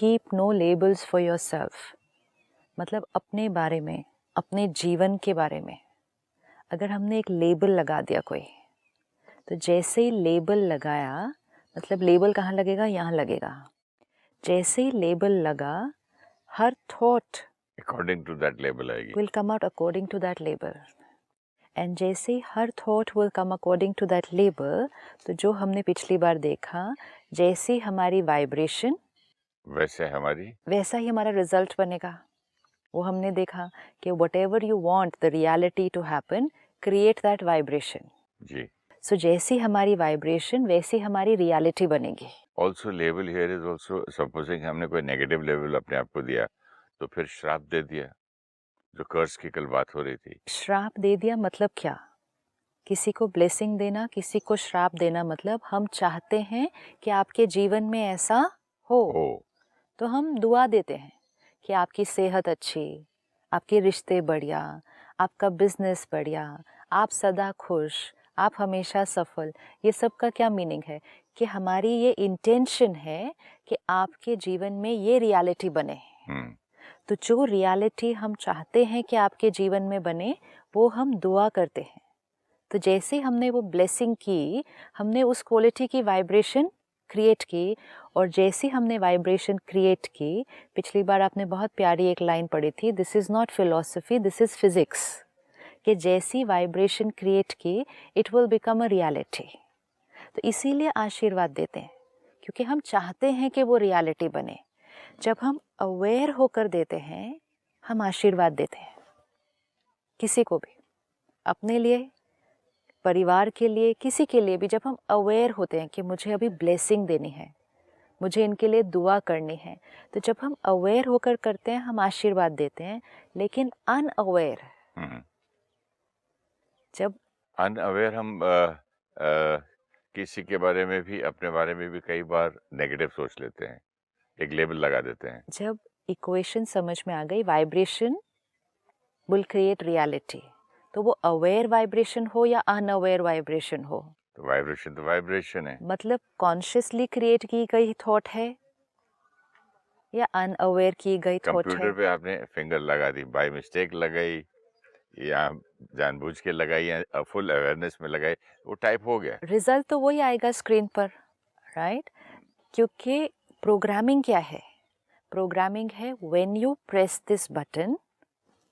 Keep no labels for yourself, मतलब अपने बारे में, अपने जीवन के बारे में अगर हमने एक लेबल लगा दिया कोई, तो जैसे ही लेबल लगाया, मतलब लेबल कहाँ लगेगा, यहाँ लगेगा। जैसे ही लेबल लगा, हर thought according to that label आएगी, will come out according to that label. And जैसे ही हर thought will come according to that label, तो जो हमने पिछली बार देखा, जैसी हमारी वाइब्रेशन वैसा ही हमारा रिजल्ट बनेगा। वो हमने देखा कि whatever you want the reality to happen, create that vibration। Ji. So जैसी हमारी वाइब्रेशन वैसी हमारी रियलिटी बनेगी। Also label here is also supposing हमने कोई नेगेटिव लेबल अपने आप को दिया, तो फिर श्राप दे दिया, जो कर्स की कल बात हो रही थी। श्राप दे दिया मतलब क्या? किसी को ब्लेसिंग देना, किसी को श्राप देना, मतलब हम चाहते हैं कि आपके जीवन में ऐसा हो, तो हम दुआ देते हैं कि आपकी सेहत अच्छी, आपके रिश्ते बढ़िया, आपका बिजनेस बढ़िया, आप सदा खुश, आप हमेशा सफल। ये सब का क्या मीनिंग है कि हमारी ये इंटेंशन है कि आपके जीवन में ये रियलिटी बने। तो जो रियलिटी हम चाहते हैं कि आपके जीवन में बने, वो हम दुआ करते हैं। तो जैसे हमने वो ब्लेसिंग की, हमने उस क्वालिटी की वाइब्रेशन क्रिएट की, और जैसी हमने वाइब्रेशन क्रिएट की, पिछली बार आपने बहुत प्यारी एक लाइन पढ़ी थी, this is not philosophy, this is physics, कि जैसी वाइब्रेशन क्रिएट की, it will become a reality. तो इसीलिए आशीर्वाद देते हैं, क्योंकि हम चाहते हैं कि वो रियलिटी बने। जब हम अवेयर होकर देते हैं, हम आशीर्वाद देते हैं किसी को भी, अपने लिए, परिवार के लिए, किसी के लिए भी। जब हम अवेयर होते हैं कि मुझे अभी ब्लेसिंग देनी है, मुझे इनके लिए दुआ करनी है, तो जब हम अवेयर होकर करते हैं, हम आशीर्वाद देते हैं। लेकिन अनअवेयर, जब अनअवेयर हम किसी के बारे में भी, अपने बारे में भी कई बार नेगेटिव सोच लेते हैं, एक लेबल लगा देते हैं। जब इक्वेशन समझ में आ गई, वाइब्रेशन विल क्रिएट रियलिटी, तो वो अवेयर वाइब्रेशन हो या अनअवेयर वाइब्रेशन हो, तो वाइब्रेशन है, मतलब कॉन्शियसली क्रिएट की गई थॉट है या अनअवेयर की गई थॉट है। कंप्यूटर पे आपने फिंगर लगा दी, बाय मिस्टेक लगाई या जानबूझ के लगाई या फुल अवेयरनेस में लगाई, वो टाइप हो गया, रिजल्ट तो वही आएगा स्क्रीन पर, राइट? क्योंकि प्रोग्रामिंग क्या है? प्रोग्रामिंग है when you press this button,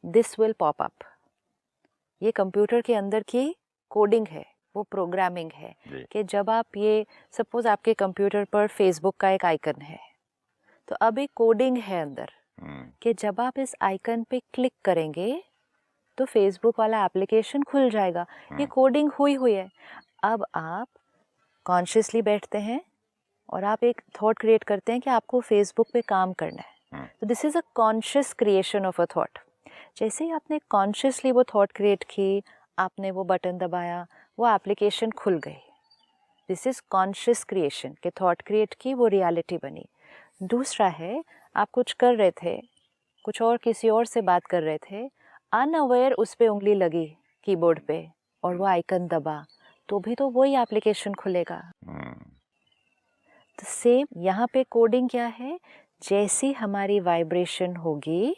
this will pop up. ये कंप्यूटर के अंदर की कोडिंग है, वो प्रोग्रामिंग है कि जब आप ये, सपोज आपके कंप्यूटर पर फेसबुक का एक आइकन है, तो अब एक कोडिंग है अंदर कि जब आप इस आइकन पे क्लिक करेंगे तो फेसबुक वाला एप्लीकेशन खुल जाएगा। ये कोडिंग हुई है। अब आप कॉन्शियसली बैठते हैं और आप एक थॉट क्रिएट करते हैं कि आपको फेसबुक पे काम करना है, तो this is a conscious creation of a thought. जैसे ही आपने कॉन्शियसली वो थॉट क्रिएट की, आपने वो बटन दबाया, वो एप्लीकेशन खुल गई। दिस इज़ कॉन्शियस क्रिएशन के थॉट क्रिएट की, वो रियलिटी बनी। दूसरा है, आप कुछ कर रहे थे, कुछ और किसी और से बात कर रहे थे, अनअवेयर उस पे उंगली लगी कीबोर्ड पे और वो आइकन दबा, तो भी तो वही एप्लीकेशन खुलेगा। तो सेम यहाँ पे कोडिंग क्या है, जैसी हमारी वाइब्रेशन होगी,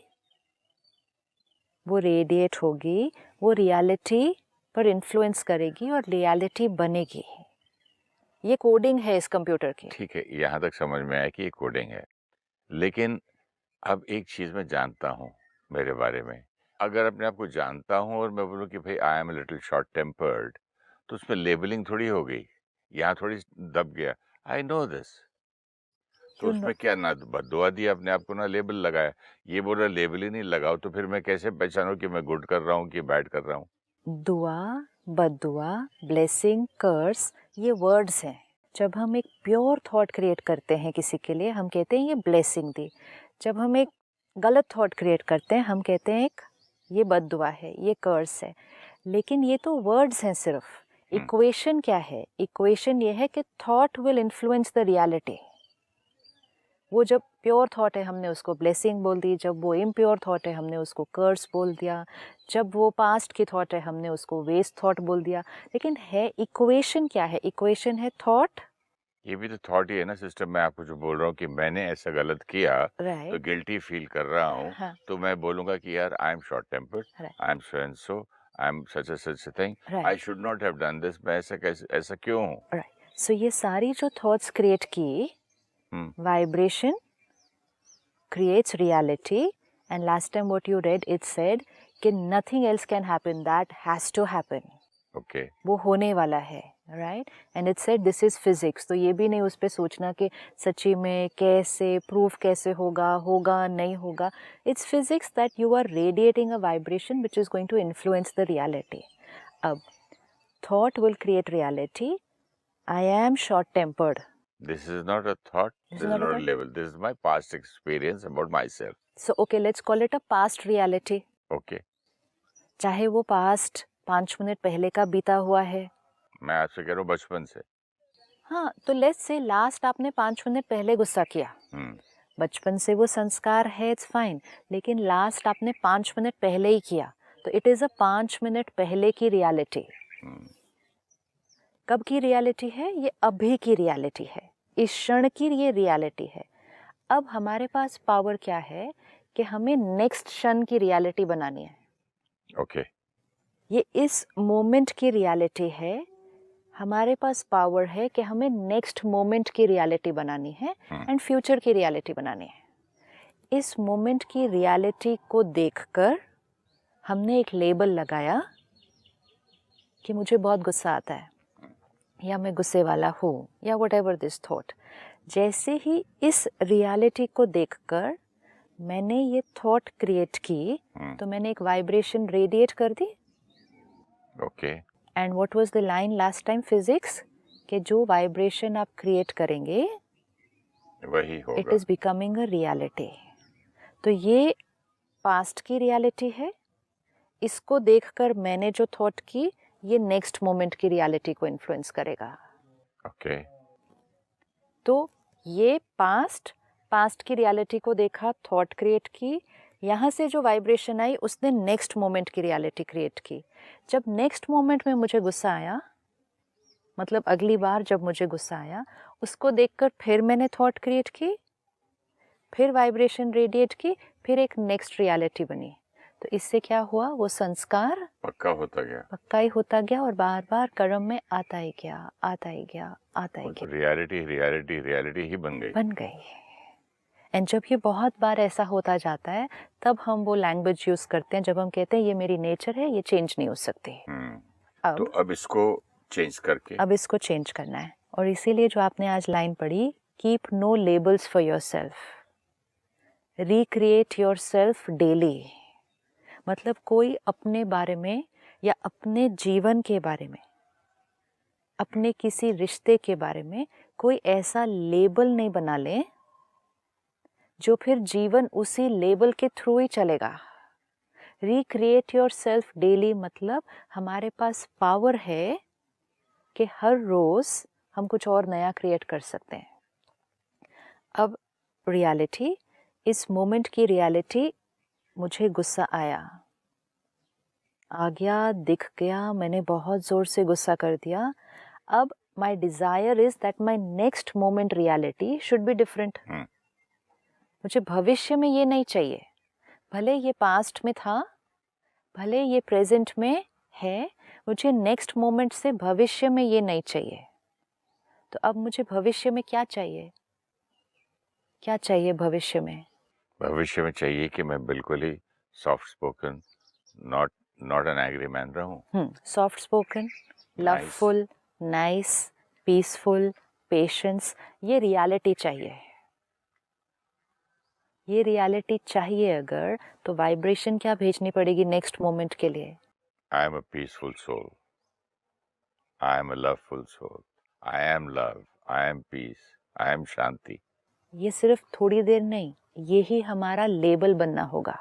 वो रेडिएट होगी, वो रियलिटी पर इन्फ्लुएंस करेगी और रियलिटी बनेगी। ये कोडिंग है इस कंप्यूटर की। ठीक है, यहाँ तक समझ में आया कि ये कोडिंग है। लेकिन अब एक चीज़ मैं जानता हूँ मेरे बारे में, अगर अपने आप को जानता हूँ और मैं बोलूँ कि भाई I am little short tempered, तो उसमें लेबलिंग थोड़ी हो गई, यहाँ थोड़ी दब गया, आई नो दिस, तो उसमें क्या ना बददुआ दिया अपने आप को, ना लेबल लगाया। ये बोल रहा लेबल ही नहीं लगाओ, तो फिर मैं कैसे पहचानूं कि मैं गुड कर रहा हूँ कि बैड कर रहा हूँ? दुआ, बददुआ, ब्लेसिंग, कर्स, ये वर्ड्स हैं। जब हम एक प्योर थॉट क्रिएट करते हैं किसी के लिए, हम कहते हैं ये ब्लेसिंग दी। जब हम एक गलत थॉट क्रिएट करते हैं, हम कहते हैं एक ये बददुआ है, ये कर्स है। लेकिन ये तो वर्ड्स हैं सिर्फ। इक्वेशन क्या है? इक्वेशन ये है कि thought will influence the reality. वो जब प्योर थॉट है, हमने उसको ब्लेसिंग बोल दी। जब वो इम्प्योर थॉट है, हमने उसको कर्स बोल दिया। जब वो पास्ट की थॉट है, हमने उसको वेस्ट थॉट बोल दिया। लेकिन है इक्वेशन क्या है? इक्वेशन है थॉट ये भी तो थॉट ही है ना सिस्टम। मैं आपको जो बोल रहा हूँ कि मैंने ऐसा गलत किया तो राइट। गिल्टी फील कर रहा हूँ, हाँ। तो मैं बोलूंगा कि यार आई am short tempered, right. I am so and so, I am such a thing, right. I should not have done this. मैं ऐसा कैसे, ऐसा क्यों हूँ? राइट। सो ये सारी जो थॉट्स क्रिएट की, हम्म, vibration creates reality, and last time what you read it said कि nothing else can happen, that has to happen, okay. वो होने वाला है, right. And it said this is physics, तो ये भी नहीं उस पर सोचना कि सच्ची में कैसे प्रूफ कैसे होगा, होगा नहीं होगा। It's physics that you are radiating a vibration which is going to influence the reality. अब thought will create reality. I am short tempered, This is not a thought, this this is is not a not a thought. label, this is my past experience about myself. So okay, let's call it a past reality. Okay. चाहे वो past 5 minute पहले का बीता हुआ है। मैं आपसे कह रहा हूँ बचपन से। हाँ, तो लेट्स से लास्ट आपने 5 मिनट पहले गुस्सा किया, हम्म, बचपन से वो संस्कार है, इट्स फाइन, लेकिन लास्ट आपने 5 मिनट पहले ही किया, तो इट इज़ अ 5 मिनट पहले की रियलिटी। हम्म, कब की रियलिटी है? ये अभी की रियलिटी है, इस क्षण की ये रियलिटी है। अब हमारे पास पावर क्या है कि हमें नेक्स्ट क्षण की रियलिटी बनानी है। ओके। ये इस मोमेंट की रियलिटी है। हमारे पास पावर है कि हमें नेक्स्ट मोमेंट की रियलिटी बनानी है एंड फ्यूचर की रियलिटी बनानी है। इस मोमेंट की रियलिटी को देखकर हमने एक लेबल लगाया कि मुझे बहुत गुस्सा आता है, या मैं गुस्से वाला हूँ, या वट एवर दिस थॉट। जैसे ही इस रियलिटी को देखकर मैंने ये थॉट क्रिएट की, तो मैंने एक वाइब्रेशन रेडिएट कर दी। Okay. And what was the line last time physics, कि जो वाइब्रेशन आप क्रिएट करेंगे वही इट होगा। Is becoming a reality. तो ये पास्ट की रियलिटी है, इसको देखकर मैंने जो थॉट की, ये नेक्स्ट मोमेंट की रियलिटी को इन्फ्लुएंस करेगा। ओके। तो ये पास्ट की रियलिटी को देखा, थॉट क्रिएट की, यहाँ से जो वाइब्रेशन आई उसने नेक्स्ट मोमेंट की रियलिटी क्रिएट की। जब नेक्स्ट मोमेंट में मुझे गुस्सा आया, मतलब अगली बार जब मुझे गुस्सा आया, उसको देखकर फिर मैंने थॉट क्रिएट की, फिर वाइब्रेशन रेडिएट की, फिर एक नेक्स्ट रियलिटी बनी। तो इससे क्या हुआ? वो संस्कार पक्का होता गया। पक्का ही होता गया और बार बार कर्म में आता ही गया, आता ही गया, आता ही गया, रियलिटी रियलिटी रियलिटी ही बन गई। एंड जब ये बहुत बार ऐसा होता जाता है, तब हम वो लैंग्वेज यूज करते हैं, जब हम कहते हैं ये मेरी नेचर है, ये चेंज नहीं हो सकती। तो अब इसको चेंज करके अब इसको चेंज करना है। और इसीलिए जो आपने आज लाइन पढ़ी, keep no labels for yourself, recreate yourself daily. मतलब कोई अपने बारे में या अपने जीवन के बारे में, अपने किसी रिश्ते के बारे में कोई ऐसा लेबल नहीं बना ले जो फिर जीवन उसी लेबल के थ्रू ही चलेगा। रिक्रिएट योर सेल्फ डेली मतलब हमारे पास पावर है कि हर रोज हम कुछ और नया क्रिएट कर सकते हैं। अब रियलिटी, इस मोमेंट की रियलिटी, मुझे गुस्सा आया, आ गया, दिख गया, मैंने बहुत जोर से गुस्सा कर दिया। अब my desire is that my next moment reality should be different. मुझे भविष्य में ये नहीं चाहिए, भले ये पास्ट में था, भले ये प्रेजेंट में है, मुझे नेक्स्ट मोमेंट से भविष्य में ये नहीं चाहिए। तो अब मुझे भविष्य में क्या चाहिए? क्या चाहिए भविष्य में? भविष्य में चाहिए कि मैं बिल्कुल ही soft spoken, not an angry man रहूं। Soft spoken, loveful, nice, peaceful, patience, ये रियलिटी चाहिए। ये रियलिटी चाहिए अगर, तो वाइब्रेशन क्या भेजनी पड़ेगी नेक्स्ट मोमेंट के लिए? I am a peaceful soul, I am a loveful soul, I am love, I am peace, I am shanti. ये सिर्फ थोड़ी देर नहीं, ये ही हमारा लेबल बनना होगा।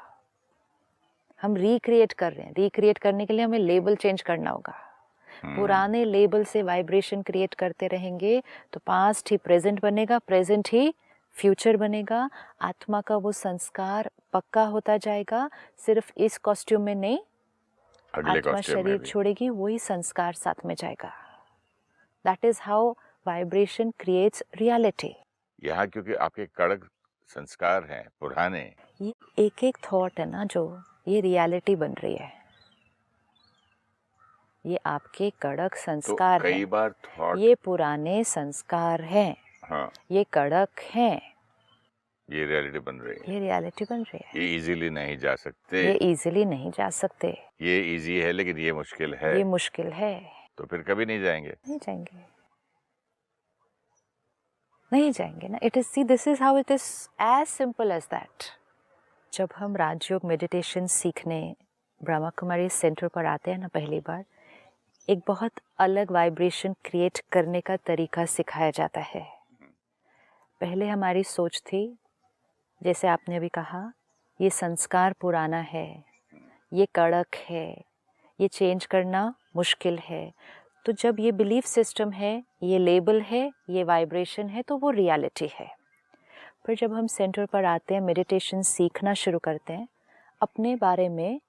हम रिक्रिएट कर रहे हैं, रिक्रिएट करने के लिए हमें लेबल चेंज करना होगा। पुराने लेबल से वाइब्रेशन क्रिएट करते रहेंगे तो पास्ट ही प्रेजेंट बनेगा, प्रेजेंट ही फ्यूचर बनेगा। आत्मा का वो संस्कार पक्का होता जाएगा, सिर्फ इस कॉस्ट्यूम में नहीं, अगले आत्मा कॉस्ट्यूम में शरीर भी। छोड़ेगी, वही संस्कार साथ में जाएगा। That is how vibration creates reality. यहाँ क्योंकि आपके कड़क संस्कार हैं पुराने, ये एक एक थॉट है ना, जो ये रियलिटी बन रही है, ये आपके कड़क तो संस्कार कई हैं, बार थॉट, ये पुराने संस्कार हैं, हाँ, ये कड़क हैं, ये रियलिटी बन रही है। ये रियलिटी बन रही है। ये इजीली नहीं जा सकते, ये इजीली नहीं जा सकते, ये इजी है लेकिन ये मुश्किल है, ये मुश्किल है, तो फिर कभी नहीं जाएंगे। नहीं जाएंगे, नहीं जाएंगे ना। It is, see this is how it is, as simple as that. जब हम राजयोग मेडिटेशन सीखने ब्रह्मा कुमारी सेंटर पर आते हैं ना पहली बार, एक बहुत अलग वाइब्रेशन क्रिएट करने का तरीका सिखाया जाता है। पहले हमारी सोच थी, जैसे आपने अभी कहा, ये संस्कार पुराना है, ये कड़क है, ये चेंज करना मुश्किल है। तो जब ये बिलीफ सिस्टम है, ये लेबल है, ये वाइब्रेशन है, तो वो रियलिटी है। फिर जब हम सेंटर पर आते हैं, मेडिटेशन सीखना शुरू करते हैं, अपने बारे में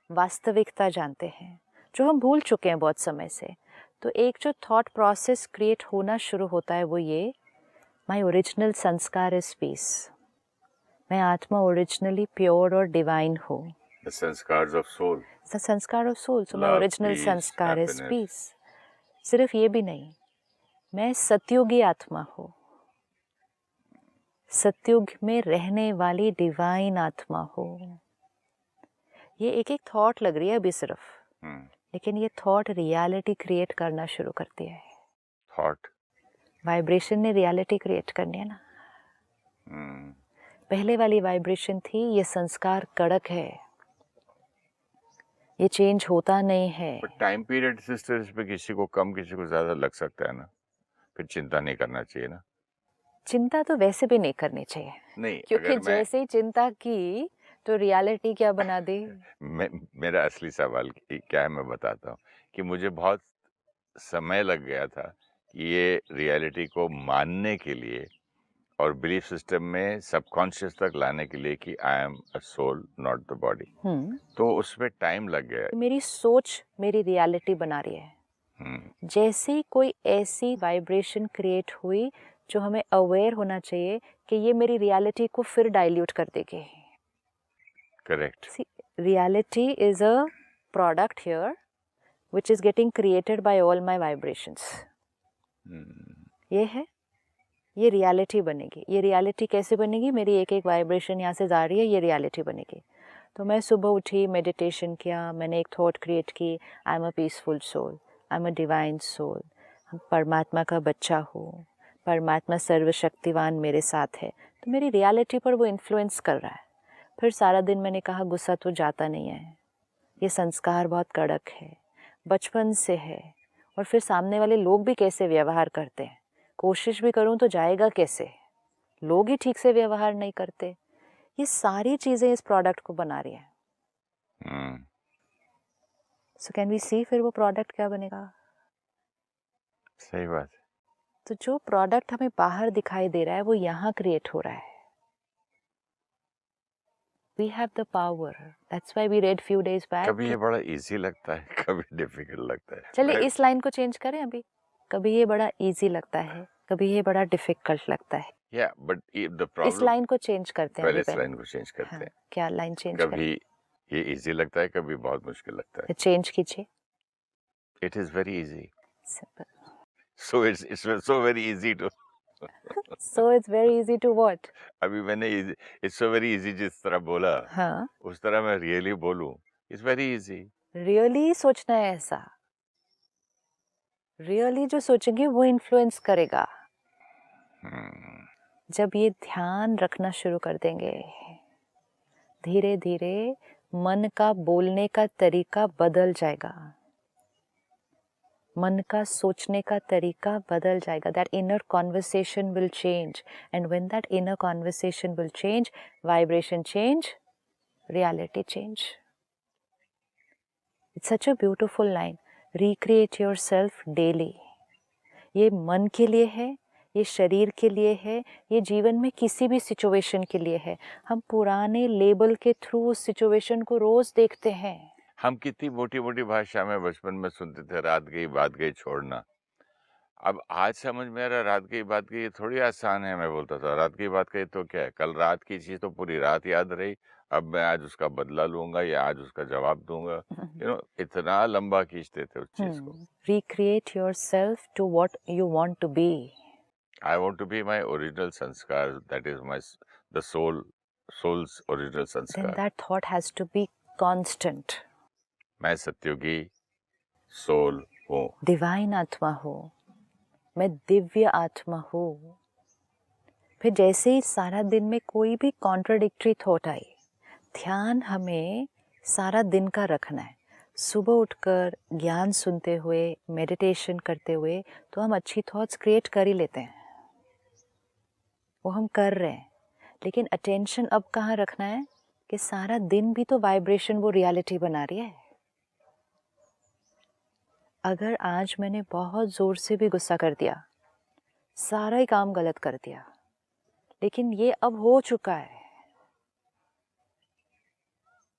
वास्तविकता जानते हैं जो हम भूल चुके हैं बहुत समय से, तो एक जो थॉट प्रोसेस क्रिएट होना शुरू होता है वो ये, माय ओरिजिनल संस्कार इज पीस। मैं आत्मा ओरिजिनली प्योर और डिवाइन हूँ। The संस्कार ऑफ सोल, संस्कार of soul, so my Love, original peace, संस्कार इज happiness. पीस। सिर्फ ये भी नहीं, मैं सतयुगी आत्मा हूँ, सतयुग में रहने वाली डिवाइन आत्मा हूँ। ये एक एक थॉट लग रही है अभी सिर्फ, लेकिन ये थॉट रियलिटी क्रिएट करना शुरू करती है। थॉट, वाइब्रेशन ने रियलिटी क्रिएट करनी है ना। पहले वाली वाइब्रेशन थी, ये संस्कार कड़क है, ये चेंज होता नहीं है। टाइम पीरियड सिस्टर पे किसी को कम किसी को ज्यादा लग सकता है ना, फिर चिंता नहीं करना चाहिए ना। चिंता तो वैसे भी नहीं करनी चाहिए, नहीं, क्योंकि अगर मैं, जैसे ही चिंता की तो रियलिटी क्या बना दी। मेरा असली सवाल क्या है मैं बताता हूँ कि मुझे बहुत समय लग गया था कि ये रियलिटी को मानने के लिए और बिलीफ सिस्टम में सबकॉन्शियस तक लाने के लिए कि I am a soul not the body, तो उसमें टाइम लग गया। मेरी सोच मेरी रियलिटी बना रही है। जैसे ही कोई ऐसी वाइब्रेशन क्रिएट हुई जो हमें अवेयर होना चाहिए कि ये मेरी रियलिटी को फिर डाइल्यूट कर देगी। Correct. Reality is a product here which is getting created by all my vibrations. ये है, ये रियलिटी बनेगी। ये रियलिटी कैसे बनेगी? मेरी एक एक वाइब्रेशन यहाँ से जा रही है, ये रियलिटी बनेगी। तो मैं सुबह उठी, मेडिटेशन किया, मैंने एक थॉट क्रिएट की, I am a peaceful soul, I am a divine soul, हम परमात्मा का बच्चा हूँ, परमात्मा सर्वशक्तिवान मेरे साथ है। तो मेरी रियलिटी पर वो इन्फ्लुएंस कर रहा है। फिर सारा दिन मैंने कहा गुस्सा तो जाता नहीं है, ये संस्कार बहुत कड़क है, बचपन से है, और फिर सामने वाले लोग भी कैसे व्यवहार करते हैं, कोशिश भी करूं तो जाएगा कैसे, लोग ही ठीक से व्यवहार नहीं करते। ये सारी चीजें इस प्रोडक्ट को बना रही हैं। सो कैन वी सी फिर वो प्रोडक्ट क्या बनेगा? सही बात है। तो जो प्रोडक्ट हमें बाहर दिखाई दे रहा है वो यहाँ क्रिएट हो रहा है। We have the power. That's why we read few days back. कभी ये बड़ा इजी लगता है, कभी डिफिकल्ट लगता है। चलिए इस लाइन को चेंज करें अभी। कभी ये बड़ा इजी लगता है, कभी ये बड़ा डिफिकल्ट लगता है। या बट द प्रॉब्लम, इस लाइन को चेंज करते हैं। पहले इस लाइन को चेंज करते हैं। क्या लाइन चेंज कभी ये इजी लगता है, कभी बहुत मुश्किल लगता है। चेंज कीजिए। It is very easy, simple. So it's so very easy to So it's very easy to what? अभी मैंने इट्स सो वेरी इजी जिस तरह बोला, हाँ, उस तरह मैं रियली बोलूं, इट्स वेरी इजी। रियली सोचना है ऐसा, रियली जो सोचेंगे वो इन्फ्लुएंस करेगा। जब ये ध्यान रखना शुरू कर देंगे, धीरे धीरे मन का बोलने का तरीका बदल जाएगा, मन का सोचने का तरीका बदल जाएगा। That inner conversation will change, and when that inner conversation will change, vibration change, reality change. It's such a beautiful line. Recreate yourself daily. ये मन के लिए है, ये शरीर के लिए है, ये जीवन में किसी भी सिचुएशन के लिए है। हम पुराने लेबल के थ्रू उस सिचुएशन को रोज देखते हैं। हम कितनी मोटी मोटी भाषा में बचपन में सुनते थे, रात गई बात गई छोड़ना। अब आज समझ में आ रहा, रात की बात की ये थोड़ी आसान है। मैं बोलता था रात की बात कही तो क्या है, कल रात की चीज तो पूरी रात याद रही, अब मैं आज उसका बदला लूंगा या आज उसका जवाब दूंगा। इतना लंबा खींचते थे उस चीज को। Recreate yourself to what you want to be. I want to be my original sanskar, that is my the soul's original Then sanskar. that thought has to be constant. मैं सत्युगी सोल हूँ। डिवाइन आत्मा हो, मैं दिव्य आत्मा हूँ। फिर जैसे ही सारा दिन में कोई भी कॉन्ट्राडिक्टरी थॉट आई, ध्यान हमें सारा दिन का रखना है। सुबह उठकर ज्ञान सुनते हुए, मेडिटेशन करते हुए तो हम अच्छी थॉट्स क्रिएट कर ही लेते हैं, वो हम कर रहे हैं। लेकिन अटेंशन अब कहाँ रखना है कि सारा दिन भी तो वाइब्रेशन वो रियलिटी बना रही है। अगर आज मैंने बहुत ज़ोर से भी गुस्सा कर दिया, सारा ही काम गलत कर दिया, लेकिन ये अब हो चुका है,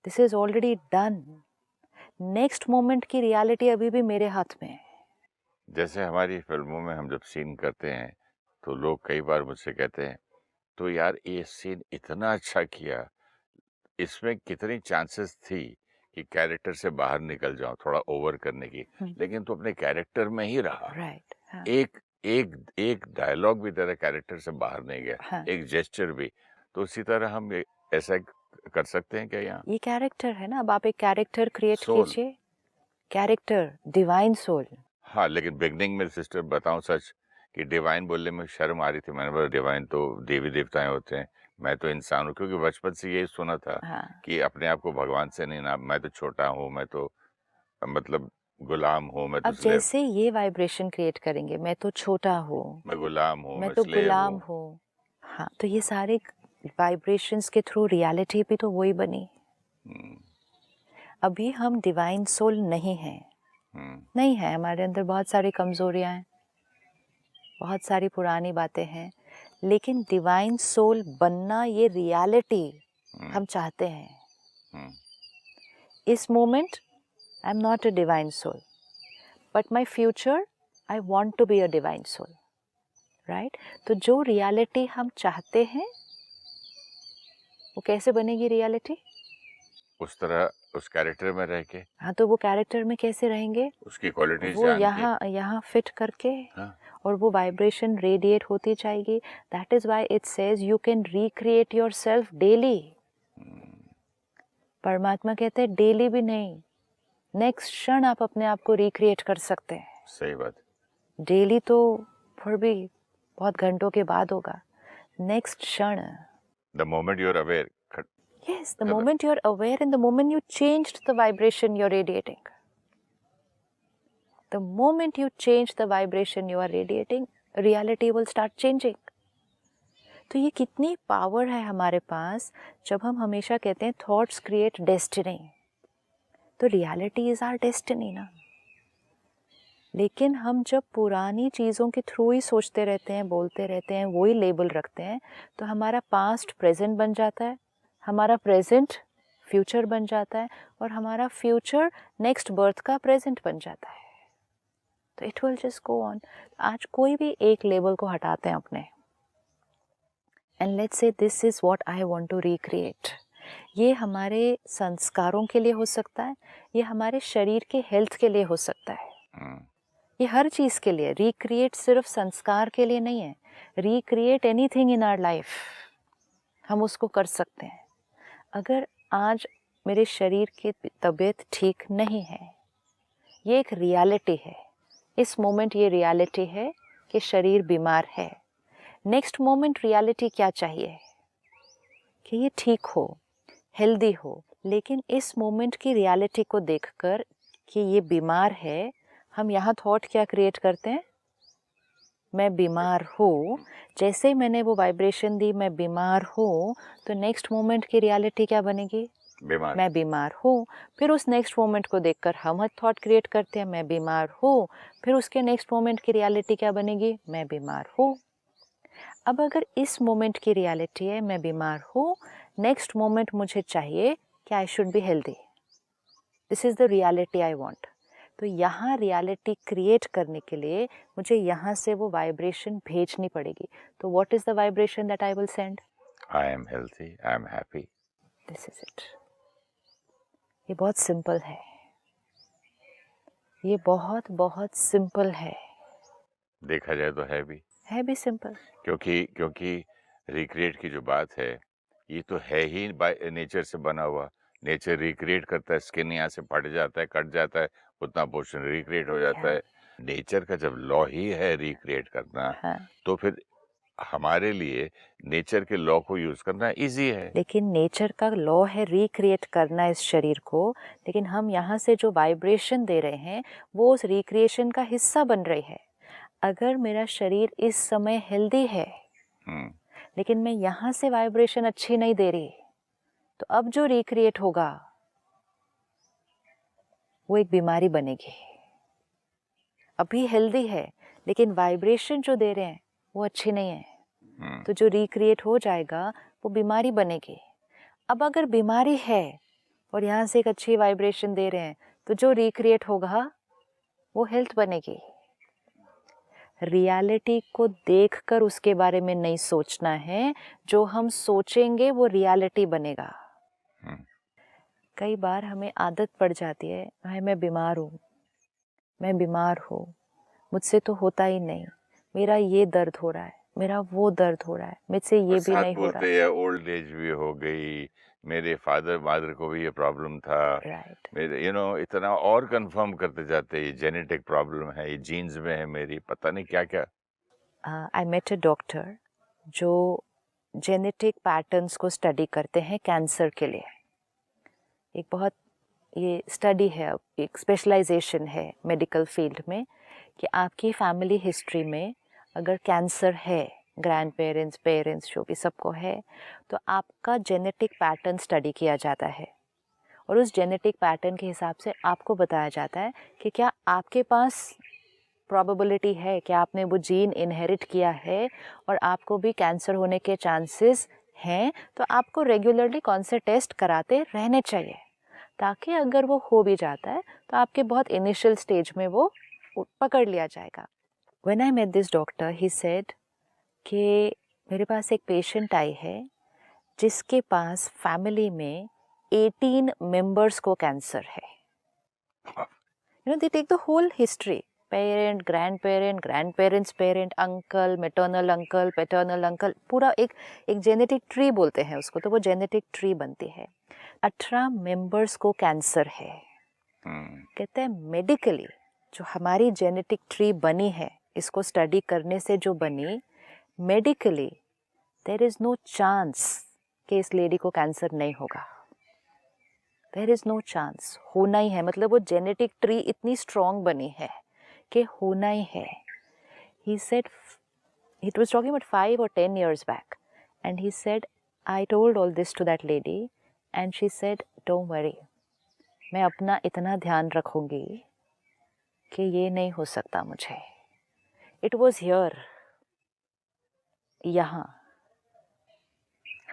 this is already done. Next moment की रियलिटी अभी भी मेरे हाथ में है। जैसे हमारी फिल्मों में हम जब सीन करते हैं तो लोग कई बार मुझसे कहते हैं, तो यार ये सीन इतना अच्छा किया, इसमें कितनी चांसेस थी कि कैरेक्टर से बाहर निकल जाओ, थोड़ा ओवर करने की, लेकिन तू अपने कैरेक्टर में ही रहा। राइट। एक एक एक डायलॉग भी तेरा कैरेक्टर से बाहर नहीं गया, हाँ। एक जेस्चर भी। तो उसी तरह हम ऐसा कर सकते हैं क्या यहाँ? ये कैरेक्टर है ना, अब आप एक कैरेक्टर क्रिएट सोल। कीजिए, कैरेक्टर डिवाइन सोल। हाँ, लेकिन बिगनिंग में सिस्टर बताऊं सच कि डिवाइन बोलने में शर्म आ रही थी। मैंने बोला डिवाइन तो देवी देवताएं होते हैं, मैं तो इंसान हूँ, क्योंकि बचपन से यही सुना था हाँ। कि अपने आप को भगवान से नहीं ना, मैं तो छोटा हूँ, मैं तो मतलब गुलाम हूँ, मैं तो अब जैसे ये वाइब्रेशन क्रिएट करेंगे, मैं तो छोटा हूँ, मैं गुलाम हूँ, मैं मैं तो स्लेव गुलाम हूँ। हूँ, हाँ, तो ये सारे वाइब्रेशंस के थ्रू रियलिटी भी तो वही बनी। अभी हम डिवाइन सोल नहीं हैं, नहीं है, हमारे अंदर बहुत सारी कमजोरियां हैं, बहुत सारी पुरानी बातें हैं, लेकिन डिवाइन सोल बनना ये रियलिटी हम चाहते हैं। इस moment I am not a divine soul, but my future I want to be a divine soul, right. तो जो रियलिटी हम चाहते हैं वो कैसे बनेगी रियलिटी? उस तरह उस कैरेक्टर में रह के। हाँ, तो वो कैरेक्टर में कैसे रहेंगे? उसकी क्वालिटीज वो जान के। यहाँ फिट करके। हाँ। और वो वाइब्रेशन रेडिएट होती जाएगी। That is why it says you can recreate yourself daily. परमात्मा कहते हैं डेली भी नहीं, नेक्स्ट क्षण आप अपने आप को रिक्रिएट कर सकते हैं। सही बात। डेली तो फिर भी बहुत घंटों के बाद होगा, नेक्स्ट क्षण। The moment you are aware. Yes, the moment you're aware and the moment you changed the vibration you're radiating. The moment you change the vibration you are radiating, reality will start changing. तो ये कितनी power है हमारे पास जब हम हमेशा कहते हैं थॉट्स क्रिएट डेस्टिनी, तो रियलिटी इज आवर डेस्टिनी ना। लेकिन हम जब पुरानी चीज़ों के थ्रू ही सोचते रहते हैं, बोलते रहते हैं, वही लेबल रखते हैं, तो हमारा पास्ट प्रेजेंट बन जाता है, हमारा प्रेजेंट फ्यूचर बन जाता है, और हमारा फ्यूचर नेक्स्ट बर्थ का प्रेजेंट बन जाता है। तो it will just go on. आज कोई भी एक लेबल को हटाते हैं अपने, and let's say this is what I want to recreate. ये हमारे संस्कारों के लिए हो सकता है, ये हमारे शरीर के हेल्थ के लिए हो सकता है, ये हर चीज़ के लिए। रिक्रिएट सिर्फ संस्कार के लिए नहीं है, recreate anything in our life हम उसको कर सकते हैं। अगर आज मेरे शरीर की तबीयत ठीक नहीं है, ये एक रियलिटी है, इस मोमेंट ये रियलिटी है कि शरीर बीमार है। नेक्स्ट मोमेंट रियलिटी क्या चाहिए कि ये ठीक हो, हेल्दी हो। लेकिन इस मोमेंट की रियलिटी को देखकर कि ये बीमार है, हम यहाँ थॉट क्या क्रिएट करते हैं, मैं बीमार हूँ। जैसे ही मैंने वो वाइब्रेशन दी मैं बीमार हूँ, तो नेक्स्ट मोमेंट की रियलिटी क्या बनेगी, बीमार। मैं बीमार हूँ। फिर उस नेक्स्ट मोमेंट को देखकर हम थॉट क्रिएट करते हैं, मैं बीमार हूँ। फिर उसके नेक्स्ट मोमेंट की रियलिटी क्या बनेगी, मैं बीमार हूँ। अब अगर इस मोमेंट की रियलिटी है मैं बीमार हूँ, नेक्स्ट मोमेंट मुझे चाहिए कि I should be healthy, this is the reality I want. तो यहाँ रियलिटी क्रिएट करने के लिए मुझे यहाँ से वो वाइब्रेशन भेजनी पड़ेगी. तो what is the vibration that I will send? I am healthy, I am happy. This is it. ये बहुत सिंपल है. ये बहुत बहुत सिंपल है. देखा जाए तो है भी सिंपल. क्योंकि रिक्रिएट की जो बात है ये तो है ही बाय नेचर से बना हुआ. नेचर रिक्रिएट करता है. स्किन यहाँ से फट जाता है, कट जाता है, उतना पोर्शन रिक्रिएट हो जाता है. नेचर का जब लॉ ही है रिक्रिएट करना, हाँ. तो फिर हमारे लिए नेचर के लॉ को यूज करना इजी है. लेकिन नेचर का लॉ है रिक्रिएट करना इस शरीर को, लेकिन हम यहाँ से जो वाइब्रेशन दे रहे हैं वो उस रिक्रिएशन का हिस्सा बन रही है. अगर मेरा शरीर इस समय हेल्दी है लेकिन मैं यहाँ से वाइब्रेशन अच्छी नहीं दे रही, तो अब जो रिक्रिएट होगा वो एक बीमारी बनेगी. अभी हेल्दी है लेकिन वाइब्रेशन जो दे रहे हैं वो अच्छी नहीं है, तो जो रिक्रिएट हो जाएगा वो बीमारी बनेगी. अब अगर बीमारी है और यहाँ से एक अच्छी वाइब्रेशन दे रहे हैं, तो जो रिक्रिएट होगा वो हेल्थ बनेगी. रियलिटी को देखकर उसके बारे में नहीं सोचना है. जो हम सोचेंगे वो रियलिटी बनेगा. कई बार हमें आदत पड़ जाती है, भाई मैं बीमार हूँ, मुझसे तो होता ही नहीं, मेरा ये दर्द हो रहा है, मेरा वो दर्द हो रहा है, मुझसे ये भी नहीं हो रहा. बोलते हैं ओल्ड एज भी हो गई, मेरे फादर मदर को भी ये प्रॉब्लम था. राइट. मेरे इतना और कंफर्म करते जाते हैं ये जेनेटिक प्रॉब्लम है, ये जीन्स में है मेरी, पता नहीं क्या क्या. आई मेट अ डॉक्टर जो जेनेटिक पैटर्न्स को स्टडी करते हैं कैंसर के लिए. एक बहुत ये स्टडी है, एक स्पेशलाइजेशन है मेडिकल फील्ड में कि आपकी फैमिली हिस्ट्री में अगर कैंसर है, ग्रैंड पेरेंट्स जो भी सबको है, तो आपका जेनेटिक पैटर्न स्टडी किया जाता है और उस जेनेटिक पैटर्न के हिसाब से आपको बताया जाता है कि क्या आपके पास प्रोबेबिलिटी है कि आपने वो जीन इनहेरिट किया है और आपको भी कैंसर होने के चांसेस हैं. तो आपको रेगुलरली कौन से टेस्ट कराते रहने चाहिए, ताकि अगर वो हो भी जाता है तो आपके बहुत इनिशियल स्टेज में वो पकड़ लिया जाएगा. When I met this doctor, he said कि मेरे पास एक पेशेंट आई है जिसके पास फैमिली में 18 मेंबर्स को कैंसर है. they take the whole history, parent, grand parents parent, uncle, maternal uncle, paternal uncle, पूरा एक जेनेटिक ट्री बोलते हैं उसको. तो वो जेनेटिक ट्री बनती है. 18 मेंबर्स को कैंसर है. कहते हैं मेडिकली जो हमारी जेनेटिक ट्री बनी है, इसको स्टडी करने से जो बनी, medically there is no chance कि इस लेडी को कैंसर नहीं होगा. There is no chance. होना ही है. मतलब वो जेनेटिक ट्री इतनी स्ट्रॉन्ग बनी है कि होना ही है. He said, it was talking about 5 or 10 years back, and he said, I told all this to that lady, and she said, don't worry, मैं अपना इतना ध्यान रखूंगी कि ये नहीं हो सकता मुझे. It was here, यहाँ.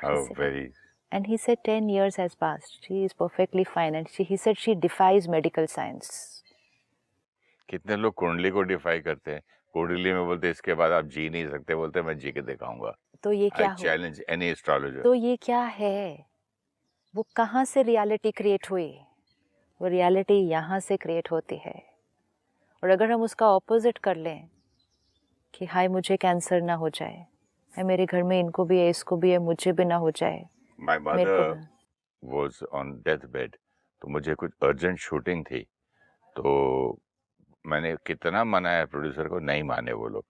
How very. And he said 10 years has passed. She is perfectly fine, and he said she defies medical science. कितने लोग कुंडली को डिफाई करते हैं. कुंडली में बोलते हैं इसके बाद आप जी नहीं सकते, बोलते हैं मैं जी के दिखाऊंगा. तो ये क्या I challenge any astrologer. तो ये क्या है? वो कहाँ से रियलिटी क्रिएट हुई? वो रियलिटी यहाँ से क्रिएट होती है. और अगर हम उसका ऑपोजिट कर लें कि हाय मुझे कैंसर ना हो जाए, है मेरे घर में इनको भी है, इसको भी है, मुझे भी ना हो जाए. My mother was on deathbed, तो मुझे कुछ अर्जेंट शूटिंग थी, तो मैंने कितना मनाया प्रोड्यूसर को, नहीं माने वो लोग.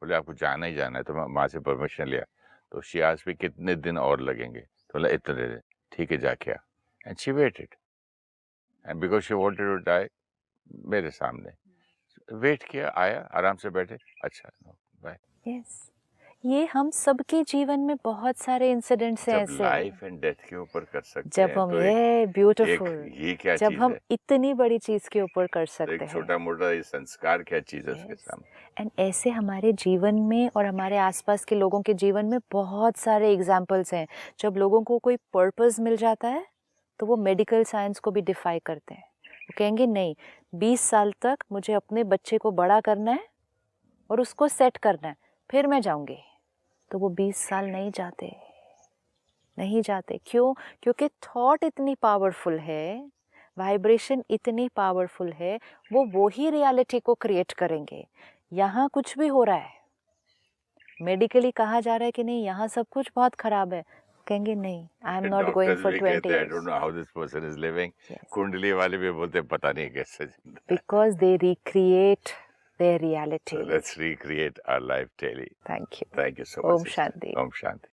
बोले आपको जाना ही जाना है. तो मैं माँ से परमिशन लिया. तो शी आस्क्ड मी कितने दिन और लगेंगे. तो बोला इतने दिन. ठीक है जाके आ. And she waited, and because she wanted to die, मेरे सामने वेट किया, आया, आराम से बैठे, अच्छा बाय. यस. ये हम सबके जीवन में बहुत सारे इंसिडेंट्स हैं ऐसे. लाइफ एंड डेथ के ऊपर कर सकते जब हैं. हम तो ये ब्यूटीफुल, ये क्या जब चीज हम है? इतनी बड़ी चीज के ऊपर कर सकते एक हैं. छोटा मोटा ये संस्कार क्या चीज है उसके सामने. एंड ऐसे हमारे जीवन में और हमारे आसपास के लोगों के जीवन में बहुत सारे एग्जाम्पल्स हैं. जब लोगों को कोई पर्पस मिल जाता है तो वो मेडिकल साइंस को भी डिफाई करते हैं. वो कहेंगे नहीं, 20 साल तक मुझे अपने बच्चे को बड़ा करना है और उसको सेट करना है, फिर मैं जाऊंगी। तो वो 20 साल नहीं जाते, नहीं जाते। क्यों? क्योंकि थॉट इतनी पावरफुल है, वाइब्रेशन इतनी पावरफुल है, वो ही रियलिटी को क्रिएट करेंगे। यहाँ कुछ भी हो रहा है, मेडिकली कहा जा रहा है कि नहीं यहाँ सब कुछ बहुत खराब है, कहेंगे नहीं, आई am not going for 20 I don't know how this person is living. कुंडली वाले भी बोलते हैं पता नहीं कैसे जिंदा है। Because they recreate their reality. So let's recreate our life daily. Thank you. Thank you so much. Om Shanti. Om Shanti.